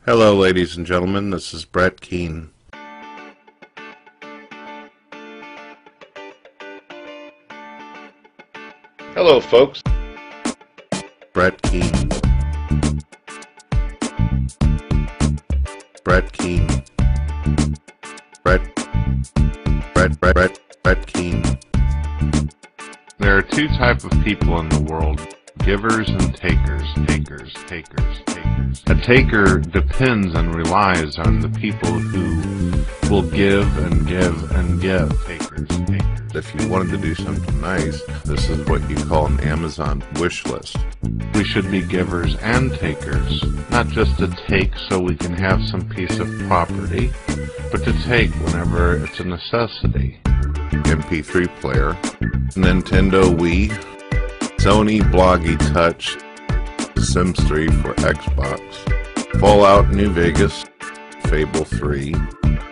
Hello, ladies and gentlemen. This is Brett Keane. Hello, folks. Brett Keane. Brett Keane. Brett Keane. There are two types of people in the world: givers and takers. A taker depends and relies on the people who will give and give and give. Takers. If you wanted to do something nice, this is what you call an Amazon wish list. We should be givers and takers, not just to take so we can have some piece of property, but to take whenever it's a necessity. MP3 player, Nintendo Wii, Sony Bloggy Touch, Sims 3 for Xbox, Fallout New Vegas, Fable 3,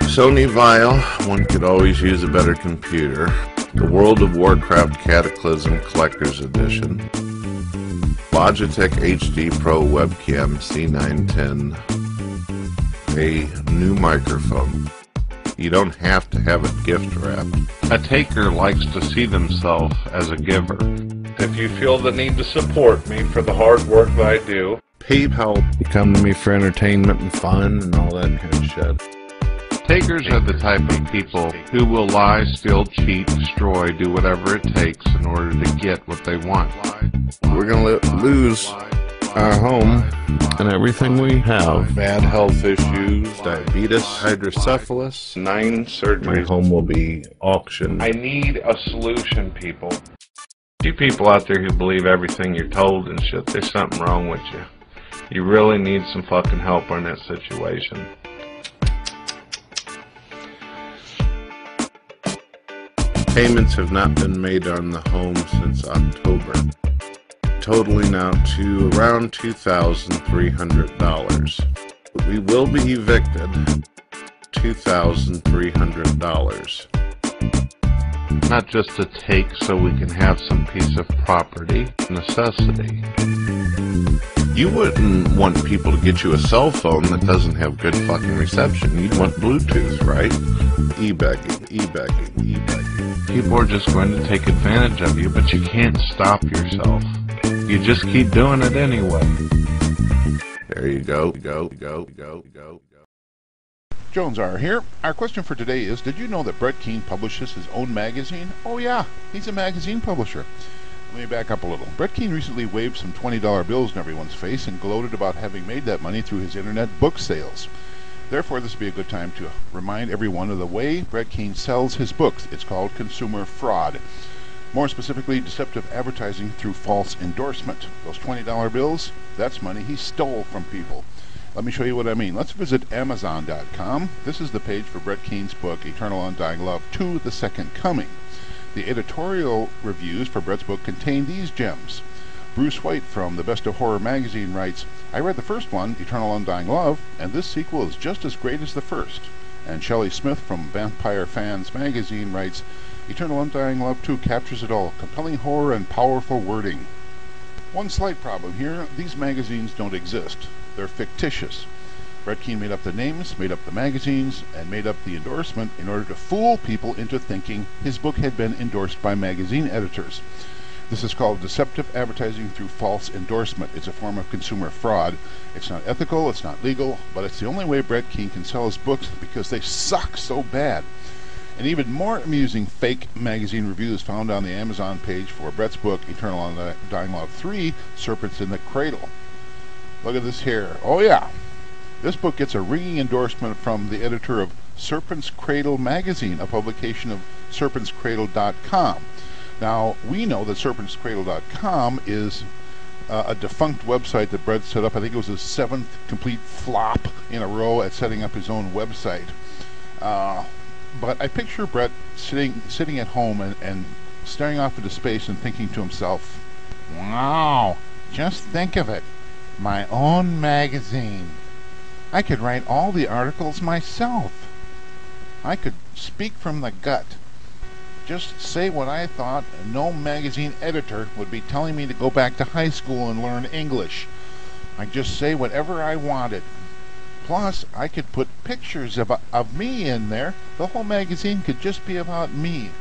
Sony Vial, one could always use a better computer, the World of Warcraft Cataclysm Collector's Edition, Logitech HD Pro Webcam C910, a new microphone. You don't have to have it gift wrapped. A taker likes to see themselves as a giver. If you feel the need to support me for the hard work that I do, PayPal. You come to me for entertainment and fun and all that kind of shit. Takers are the type of people who will lie, steal, cheat, destroy, do whatever it takes in order to get what they want. We're going to lose our home and everything we have. Bad health issues, diabetes, hydrocephalus, 9 surgeries. My home will be auctioned. I need a solution, people. You people out there who believe everything you're told and shit, there's something wrong with you. You really need some fucking help in that situation. Payments have not been made on the home since October, totaling out to around $2,300. We will be evicted. $2,300. Not just to take so we can have some piece of property, necessity. You wouldn't want people to get you a cell phone that doesn't have good fucking reception. You'd want Bluetooth, right? E-begging. People are just going to take advantage of you, but you can't stop yourself. You just keep doing it anyway. There you go. Jonesr here. Our question for today is, did you know that Brett Keane publishes his own magazine? Oh yeah, he's a magazine publisher. Let me back up a little. Brett Keane recently waved some $20 bills in everyone's face and gloated about having made that money through his internet book sales. Therefore, this would be a good time to remind everyone of the way Brett Keane sells his books. It's called consumer fraud. More specifically, deceptive advertising through false endorsement. Those $20 bills, that's money he stole from people. Let me show you what I mean. Let's visit Amazon.com. This is the page for Brett Keane's book, Eternal Undying Love 2, The Second Coming. The editorial reviews for Brett's book contain these gems. Bruce White from The Best of Horror magazine writes, I read the first one, Eternal Undying Love, and this sequel is just as great as the first. And Shelley Smith from Vampire Fans magazine writes, Eternal Undying Love 2 captures it all, compelling horror and powerful wording. One slight problem here, these magazines don't exist. They're fictitious. Brett Keane made up the names, made up the magazines, and made up the endorsement in order to fool people into thinking his book had been endorsed by magazine editors. This is called deceptive advertising through false endorsement. It's a form of consumer fraud. It's not ethical, it's not legal, but it's the only way Brett Keane can sell his books because they suck so bad. And even more amusing fake magazine reviews found on the Amazon page for Brett's book, Eternal Undying Love 3, Serpents in the Cradle. Look at this here. Oh yeah. This book gets a ringing endorsement from the editor of Serpent's Cradle magazine, a publication of serpentscradle.com. Now, we know that serpentscradle.com is a defunct website that Brett set up. I think it was his 7th complete flop in a row at setting up his own website. But I picture Brett sitting at home and staring off into space and thinking to himself, wow, just think of it. My own magazine. I could write all the articles myself. I could speak from the gut. Just say what I thought, and no magazine editor would be telling me to go back to high school and learn English. I'd just say whatever I wanted. Plus, I could put pictures of me in there. The whole magazine could just be about me.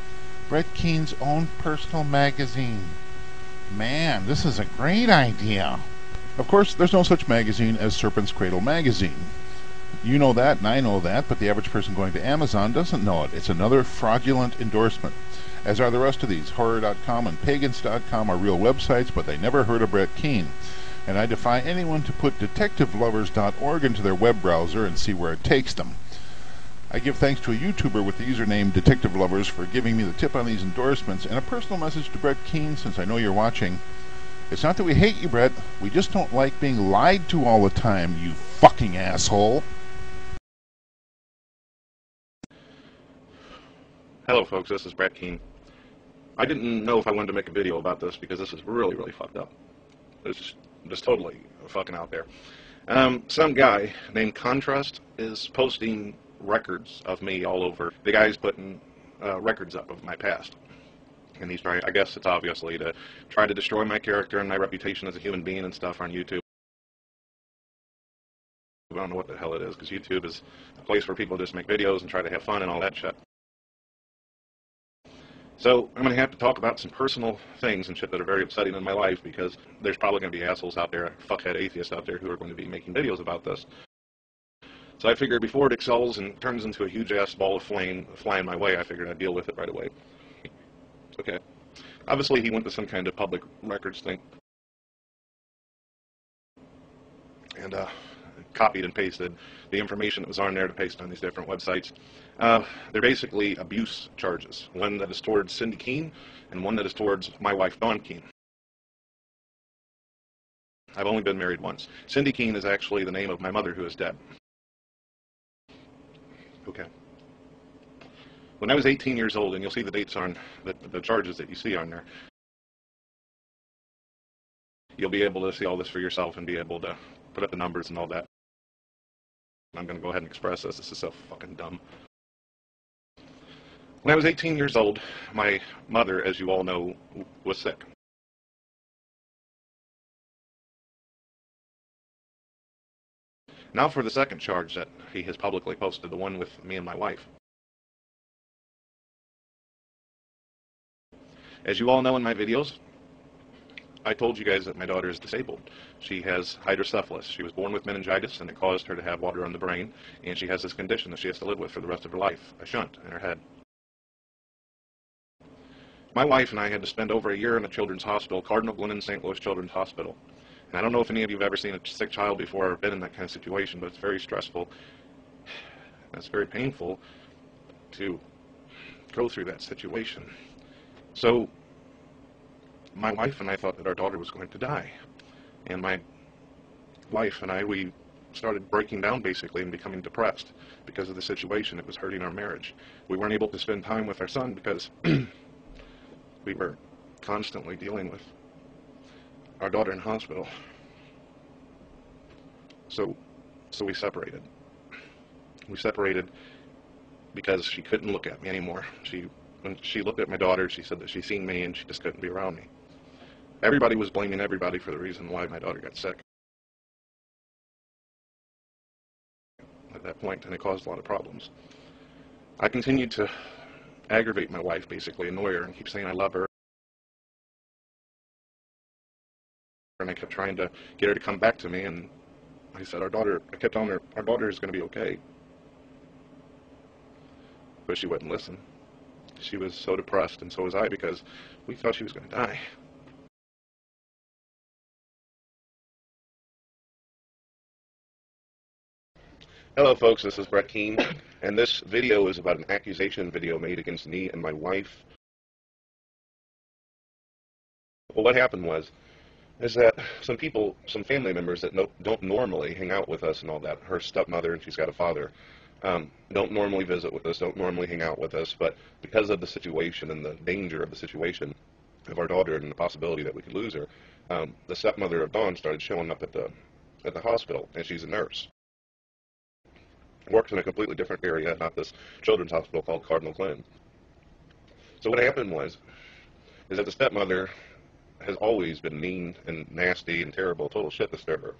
Brett Keane's own personal magazine. Man, this is a great idea. Of course, there's no such magazine as Serpent's Cradle magazine. You know that, and I know that, but the average person going to Amazon doesn't know it. It's another fraudulent endorsement. As are the rest of these. Horror.com and Pagans.com are real websites, but they never heard of Brett Keane. And I defy anyone to put detectivelovers.org into their web browser and see where it takes them. I give thanks to a YouTuber with the username Detective Lovers for giving me the tip on these endorsements, and a personal message to Brett Keane, since I know you're watching. It's not that we hate you, Brett. We just don't like being lied to all the time, you fucking asshole. Hello folks, this is Brett Keane. I didn't know if I wanted to make a video about this because this is really, really fucked up. It's just totally fucking out there. Some guy named Contrast is posting records of me all over. The guy's putting records up of my past. And he's trying, I guess it's obviously to try to destroy my character and my reputation as a human being and stuff on YouTube. I don't know what the hell it is, because YouTube is a place where people just make videos and try to have fun and all that shit. So I'm going to have to talk about some personal things and shit that are very upsetting in my life, because there's probably going to be assholes out there, fuckhead atheists out there, who are going to be making videos about this. So I figured before it excels and turns into a huge-ass ball of flame flying my way, I figured I'd deal with it right away. Okay. Obviously, he went to some kind of public records thing and copied and pasted the information that was on there to paste on these different websites. They're basically abuse charges. One that is towards Cindy Keane and one that is towards my wife, Dawn Keane. I've only been married once. Cindy Keane is actually the name of my mother, who is dead. Okay. When I was 18 years old, and you'll see the dates on the charges that you see on there, you'll be able to see all this for yourself and be able to put up the numbers and all that. I'm going to go ahead and express this. This is so fucking dumb. When I was 18 years old, my mother, as you all know, was sick. Now for the second charge that he has publicly posted, the one with me and my wife. As you all know in my videos, I told you guys that my daughter is disabled. She has hydrocephalus. She was born with meningitis, and it caused her to have water on the brain, and she has this condition that she has to live with for the rest of her life, a shunt in her head. My wife and I had to spend over a year in a children's hospital, Cardinal Glennon St. Louis Children's Hospital. And I don't know if any of you have ever seen a sick child before or been in that kind of situation, but it's very stressful. It's very painful to go through that situation. So my wife and I thought that our daughter was going to die. And my wife and I, we started breaking down basically and becoming depressed because of the situation. It was hurting our marriage. We weren't able to spend time with our son because we were constantly dealing with our daughter in hospital. So we separated. We separated because she couldn't look at me anymore. When she looked at my daughter, she said that she seen me and she just couldn't be around me. Everybody was blaming everybody for the reason why my daughter got sick at that point, and it caused a lot of problems. I continued to aggravate my wife, basically annoy her, and keep saying I love her. And I kept trying to get her to come back to me, and I said, I kept telling her, our daughter is going to be okay. But she wouldn't listen. She was so depressed, and so was I, because we thought she was going to die. Hello folks, this is Brett Keane, and this video is about an accusation video made against me and my wife. Well, what happened is that some people, some family members that don't normally hang out with us and all that, her stepmother, and she's got a father, don't normally visit with us, don't normally hang out with us, but because of the situation and the danger of the situation of our daughter and the possibility that we could lose her, the stepmother of Dawn started showing up at the hospital, and she's a nurse. Works in a completely different area, not this children's hospital called Cardinal Glennon. So what happened is that the stepmother has always been mean and nasty and terrible, total shit disturber.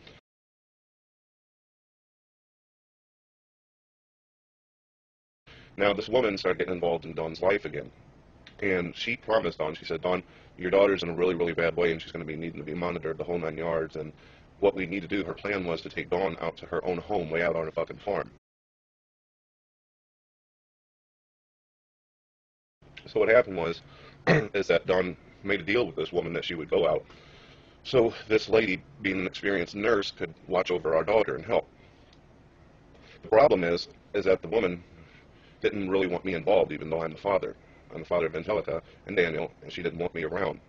Now, this woman started getting involved in Dawn's life again. And she promised Dawn, she said, Dawn, your daughter's in a really, really bad way, and she's going to be needing to be monitored the whole 9 yards. And what we need to do, her plan was to take Dawn out to her own home way out on a fucking farm. So what happened was, is that Dawn made a deal with this woman that she would go out. So this lady, being an experienced nurse, could watch over our daughter and help. The problem is that the woman didn't really want me involved, even though I'm the father. I'm the father of Angelica and Daniel, and she didn't want me around.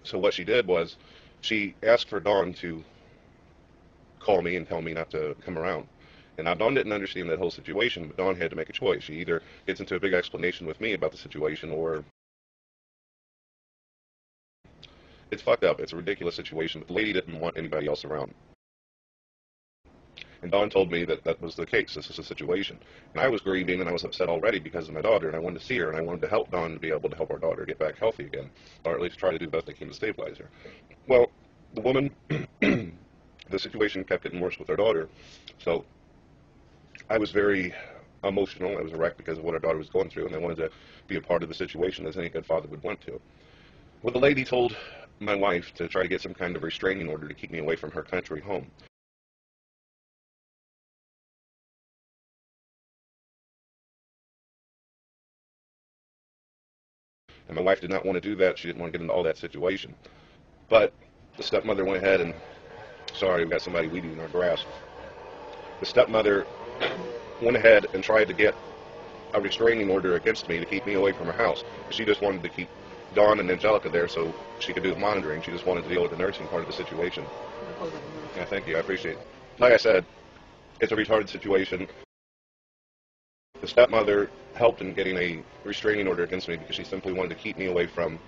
So what she did was, she asked for Dawn to call me and tell me not to come around. And now Dawn didn't understand that whole situation, but Dawn had to make a choice. She either gets into a big explanation with me about the situation, or it's fucked up. It's a ridiculous situation, but the lady didn't want anybody else around. And Dawn told me that that was the case. This is the situation. And I was grieving, and I was upset already because of my daughter, and I wanted to see her, and I wanted to help Dawn to be able to help our daughter get back healthy again, or at least try to do the best I can to stabilize her. Well, the woman, the situation kept getting worse with our daughter, so I was very emotional. I was a wreck because of what our daughter was going through, and I wanted to be a part of the situation as any good father would want to. Well, the lady told my wife to try to get some kind of restraining order to keep me away from her country home. And my wife did not want to do that. She didn't want to get into all that situation. But the stepmother went ahead and, sorry, we've got somebody weeding in our grass. The stepmother went ahead and tried to get a restraining order against me to keep me away from her house. She just wanted to keep Dawn and Angelica there so she could do the monitoring. She just wanted to deal with the nursing part of the situation. Yeah, thank you. I appreciate it. Like I said, it's a retarded situation. The stepmother helped in getting a restraining order against me because she simply wanted to keep me away from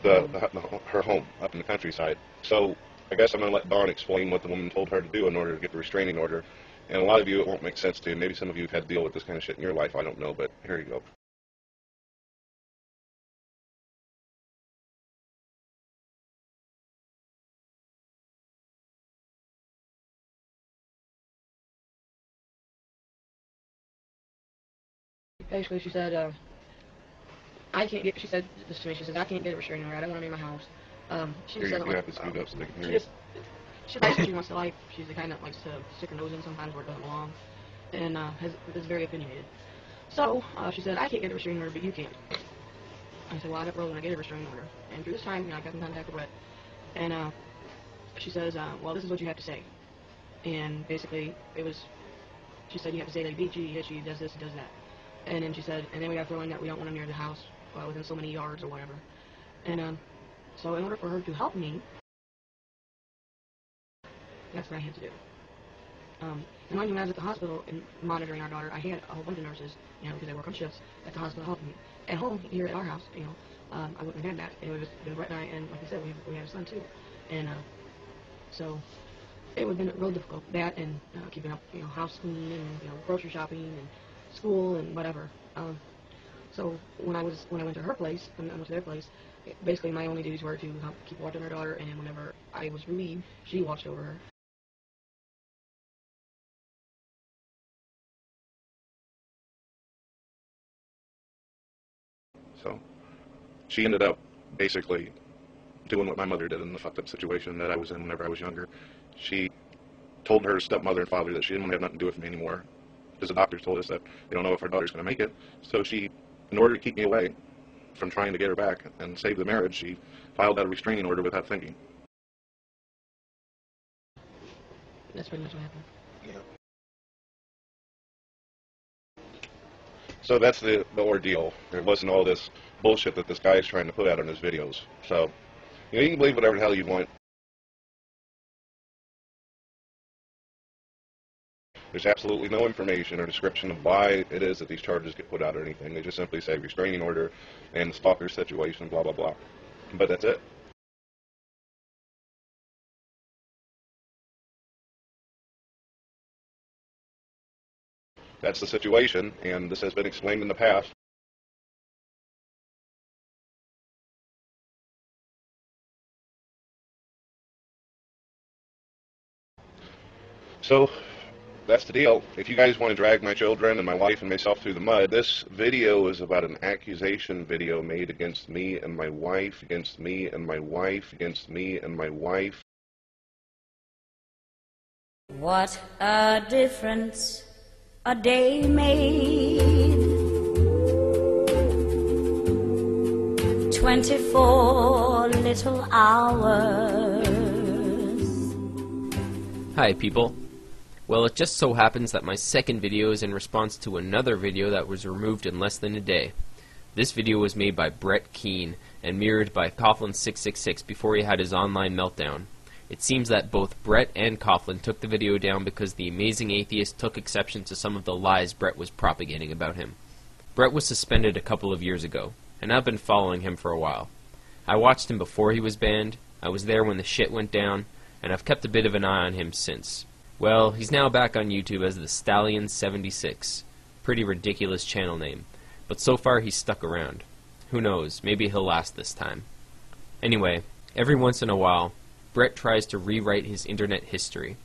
her home up in the countryside. So I guess I'm going to let Dawn explain what the woman told her to do in order to get the restraining order. And a lot of you, it won't make sense to. Maybe some of you have had to deal with this kind of shit in your life. I don't know, but here you go. Basically, she said, I can't get, she said this to me, she said, I can't get a restraining order, I don't want to be in my house. She just said, you have to speak up so they can hear she you. just, she likes what she wants to like, she's the kind that likes to stick her nose in sometimes where it doesn't belong, and is very opinionated. So, she said, I can't get a restraining order, but you can. I said, well, I never really want to get a restraining order. And through this time, I got in contact with Brett, and she says, well, this is what you have to say. And basically, it was, she said, you have to say that he beat you, he hit you, he does this, he does that. And then she said, and then we got to throw in that we don't want him near the house within so many yards or whatever. And so in order for her to help me, that's what I had to do. And mind you, when I was at the hospital and monitoring our daughter, I had a whole bunch of nurses, you know, because they work on shifts at the hospital helping me. At home, here at our house, you know, I wouldn't have had that. It was just Brett and I, and like I said, we have a son too. And so it would have been real difficult. That and keeping up, you know, house cleaning and, you know, grocery shopping and school and whatever. So when I went to her place, when I went to their place, basically my only duties were to help keep watching her daughter, and whenever I was relieved, she watched over her. So she ended up basically doing what my mother did in the fucked up situation that I was in whenever I was younger. She told her stepmother and father that she didn't want to have nothing to do with me anymore, because the doctors told us that they don't know if our daughter's going to make it. So she, in order to keep me away from trying to get her back and save the marriage, she filed out a restraining order without thinking. That's pretty much what happened. Yeah. So that's the ordeal. There wasn't all this bullshit that this guy is trying to put out in his videos. So, you know, you can believe whatever the hell you want. There's absolutely no information or description of why it is that these charges get put out or anything. They just simply say restraining order and stalker situation, blah, blah, blah. But that's it. that's the situation, and this has been explained in the past. So, that's the deal. If you guys want to drag my children and my wife and myself through the mud, this video is about an accusation video made against me and my wife, against me and my wife, against me and my wife. What a difference a day made. 24 little hours. Hi people. Well, it just so happens that my second video is in response to another video that was removed in less than a day. This video was made by Brett Keane and mirrored by Coughlin666 before he had his online meltdown. It seems that both Brett and Coughlin took the video down because the amazing atheist took exception to some of the lies Brett was propagating about him. Brett was suspended a couple of years ago, and I've been following him for a while. I watched him before he was banned, I was there when the shit went down, and I've kept a bit of an eye on him since. Well, he's now back on YouTube as the Stallion76. Pretty ridiculous channel name, but so far he's stuck around. Who knows, maybe he'll last this time. Anyway, every once in a while, Brett tries to rewrite his internet history.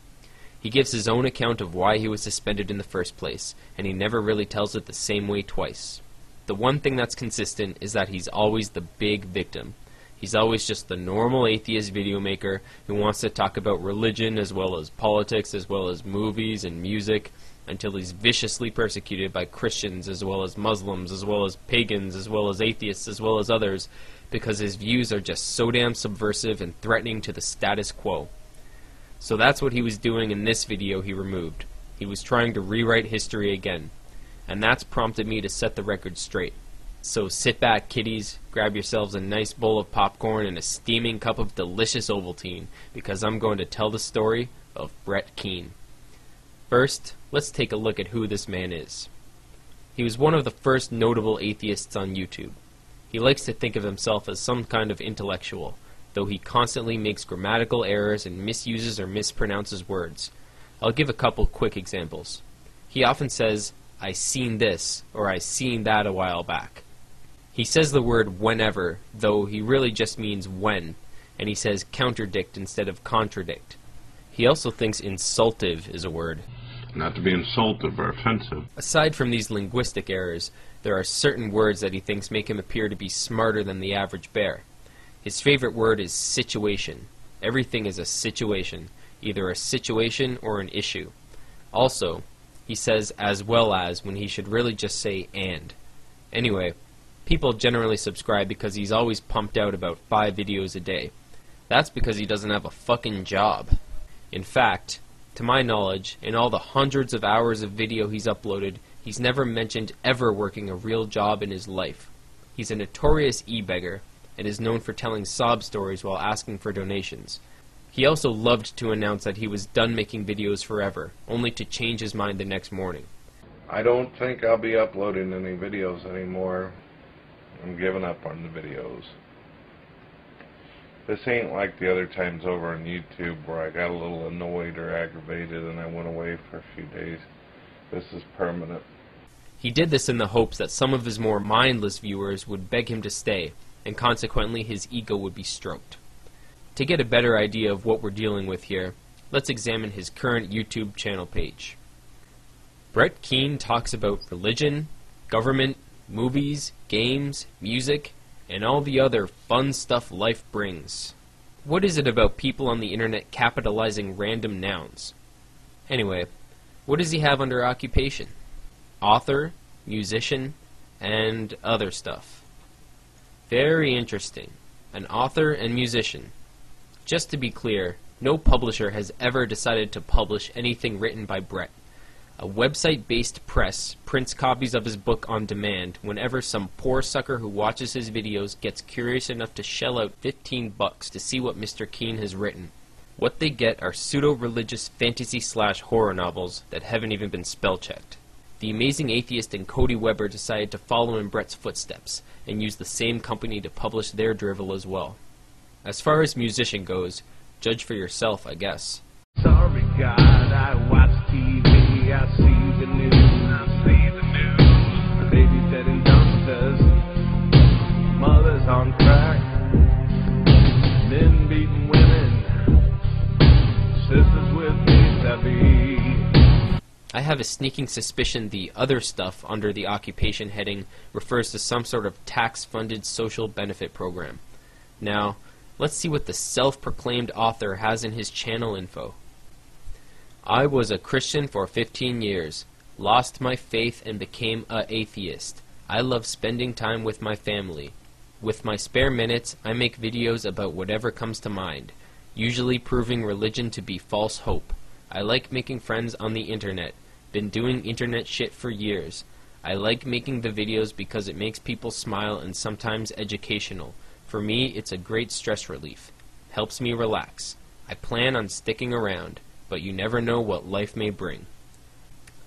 He gives his own account of why he was suspended in the first place, and he never really tells it the same way twice. The one thing that's consistent is that he's always the big victim. He's always just the normal atheist video maker who wants to talk about religion as well as politics as well as movies and music until he's viciously persecuted by Christians as well as Muslims as well as pagans as well as atheists as well as others because his views are just so damn subversive and threatening to the status quo. So that's what he was doing in this video he removed. He was trying to rewrite history again. And that's prompted me to set the record straight. So sit back, kiddies, grab yourselves a nice bowl of popcorn and a steaming cup of delicious Ovaltine, because I'm going to tell the story of Brett Keane. First, let's take a look at who this man is. He was one of the first notable atheists on YouTube. He likes to think of himself as some kind of intellectual, though he constantly makes grammatical errors and misuses or mispronounces words. I'll give a couple quick examples. He often says, "I seen this," or "I seen that a while back." He says the word whenever, though he really just means when, and he says counterdict instead of contradict. He also thinks insultive is a word. Not to be insultive or offensive. Aside from these linguistic errors, there are certain words that he thinks make him appear to be smarter than the average bear. His favorite word is situation. Everything is a situation, either a situation or an issue. Also, he says as well as when he should really just say and. Anyway, people generally subscribe because he's always pumped out about 5 videos a day. That's because he doesn't have a fucking job. In fact, to my knowledge, in all the hundreds of hours of video he's uploaded, he's never mentioned ever working a real job in his life. He's a notorious e-beggar, and is known for telling sob stories while asking for donations. He also loved to announce that he was done making videos forever, only to change his mind the next morning. I don't think I'll be uploading any videos anymore. I'm giving up on the videos. This ain't like the other times over on YouTube where I got a little annoyed or aggravated and I went away for a few days. This is permanent. He did this in the hopes that some of his more mindless viewers would beg him to stay, and consequently his ego would be stroked. To get a better idea of what we're dealing with here, let's examine his current YouTube channel page. Brett Keane talks about religion, government, movies, games, music, and all the other fun stuff life brings. What is it about people on the internet capitalizing random nouns? Anyway, what does he have under occupation? Author, musician, and other stuff. Very interesting. An author and musician. Just to be clear, no publisher has ever decided to publish anything written by Brett. A website-based press prints copies of his book on demand whenever some poor sucker who watches his videos gets curious enough to shell out $15 to see what Mr. Keane has written. What they get are pseudo-religious fantasy/horror novels that haven't even been spell-checked. The amazing atheist and Cody Weber decided to follow in Brett's footsteps and use the same company to publish their drivel as well. As far as musician goes, judge for yourself, I guess. Sorry God, I watch TV, I see the news. I have a sneaking suspicion the other stuff under the occupation heading refers to some sort of tax-funded social benefit program. Now, let's see what the self-proclaimed author has in his channel info. I was a Christian for 15 years, lost my faith and became a atheist. I love spending time with my family. With my spare minutes, I make videos about whatever comes to mind, usually proving religion to be false hope. I like making friends on the internet. Been doing internet shit for years. I like making the videos because it makes people smile and sometimes educational. For me, it's a great stress relief. Helps me relax. I plan on sticking around, but you never know what life may bring.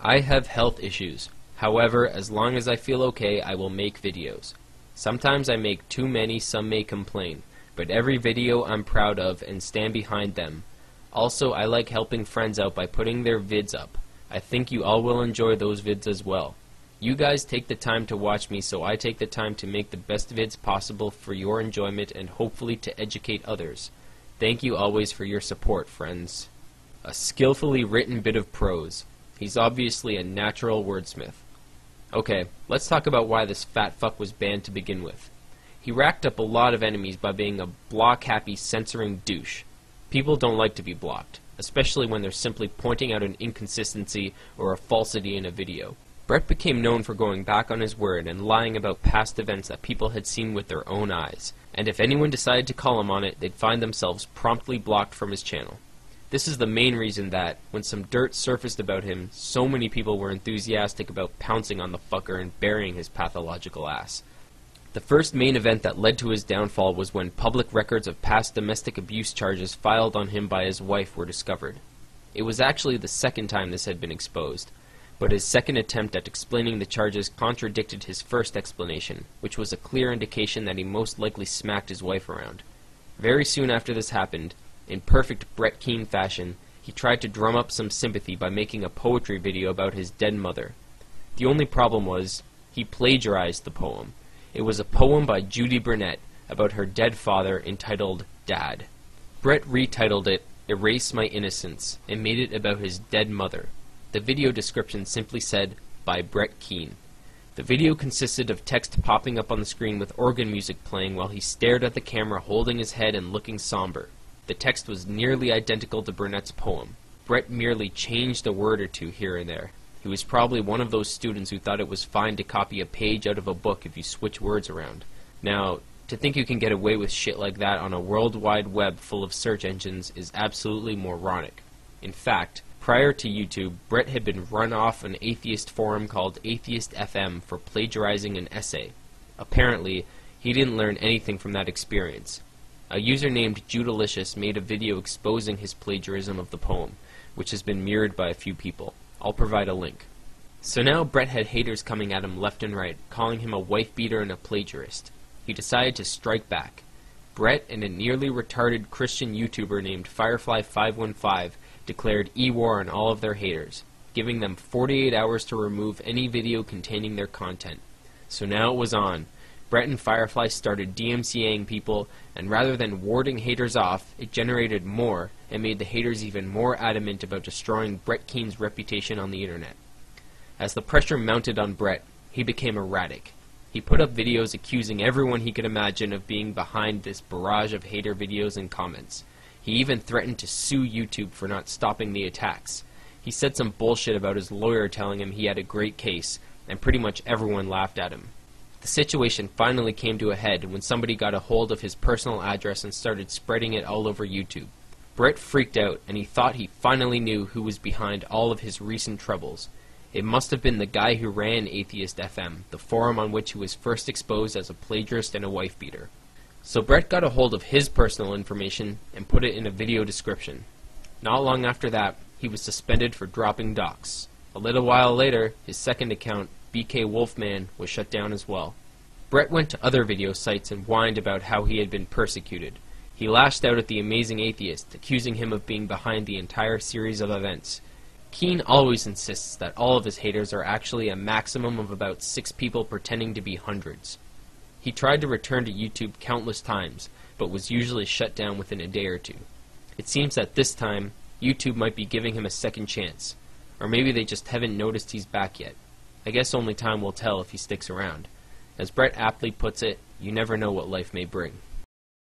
I have health issues. However, as long as I feel okay, I will make videos. Sometimes I make too many, some may complain, but every video I'm proud of and stand behind them. Also, I like helping friends out by putting their vids up. I think you all will enjoy those vids as well. You guys take the time to watch me, so I take the time to make the best vids possible for your enjoyment and hopefully to educate others. Thank you always for your support, friends. A skillfully written bit of prose. He's obviously a natural wordsmith. Okay, let's talk about why this fat fuck was banned to begin with. He racked up a lot of enemies by being a block-happy, censoring douche. People don't like to be blocked, especially when they're simply pointing out an inconsistency or a falsity in a video. Brett became known for going back on his word and lying about past events that people had seen with their own eyes, and if anyone decided to call him on it, they'd find themselves promptly blocked from his channel. This is the main reason that, when some dirt surfaced about him, so many people were enthusiastic about pouncing on the fucker and burying his pathological ass. The first main event that led to his downfall was when public records of past domestic abuse charges filed on him by his wife were discovered. It was actually the second time this had been exposed, but his second attempt at explaining the charges contradicted his first explanation, which was a clear indication that he most likely smacked his wife around. Very soon after this happened, in perfect Brett Keane fashion, he tried to drum up some sympathy by making a poetry video about his dead mother. The only problem was, he plagiarized the poem. It was a poem by Judy Burnett about her dead father entitled Dad. Brett retitled it Erase My Innocence and made it about his dead mother. The video description simply said, by Brett Keane. The video consisted of text popping up on the screen with organ music playing while he stared at the camera holding his head and looking somber. The text was nearly identical to Burnett's poem. Brett merely changed a word or two here and there. He was probably one of those students who thought it was fine to copy a page out of a book if you switch words around. Now, to think you can get away with shit like that on a worldwide web full of search engines is absolutely moronic. In fact, prior to YouTube, Brett had been run off an atheist forum called Atheist FM for plagiarizing an essay. Apparently, he didn't learn anything from that experience. A user named Judalicious made a video exposing his plagiarism of the poem, which has been mirrored by a few people. I'll provide a link. So now Brett had haters coming at him left and right, calling him a wife-beater and a plagiarist. He decided to strike back. Brett and a nearly retarded Christian YouTuber named Firefly515 declared e-war on all of their haters, giving them 48 hours to remove any video containing their content. So now it was on. Brett and Firefly started DMCAing people, and rather than warding haters off, it generated more and made the haters even more adamant about destroying Brett Keane's reputation on the internet. As the pressure mounted on Brett, he became erratic. He put up videos accusing everyone he could imagine of being behind this barrage of hater videos and comments. He even threatened to sue YouTube for not stopping the attacks. He said some bullshit about his lawyer telling him he had a great case, and pretty much everyone laughed at him. The situation finally came to a head when somebody got a hold of his personal address and started spreading it all over YouTube. Brett freaked out, and he thought he finally knew who was behind all of his recent troubles. It must have been the guy who ran Atheist FM, the forum on which he was first exposed as a plagiarist and a wife-beater. So Brett got a hold of his personal information and put it in a video description. Not long after that, he was suspended for dropping docs. A little while later, his second account, BK Wolfman, was shut down as well. Brett went to other video sites and whined about how he had been persecuted. He lashed out at the amazing atheist, accusing him of being behind the entire series of events. Keane always insists that all of his haters are actually a maximum of about 6 people pretending to be hundreds. He tried to return to YouTube countless times, but was usually shut down within a day or two. It seems that this time, YouTube might be giving him a second chance. Or maybe they just haven't noticed he's back yet. I guess only time will tell if he sticks around. As Brett aptly puts it, you never know what life may bring.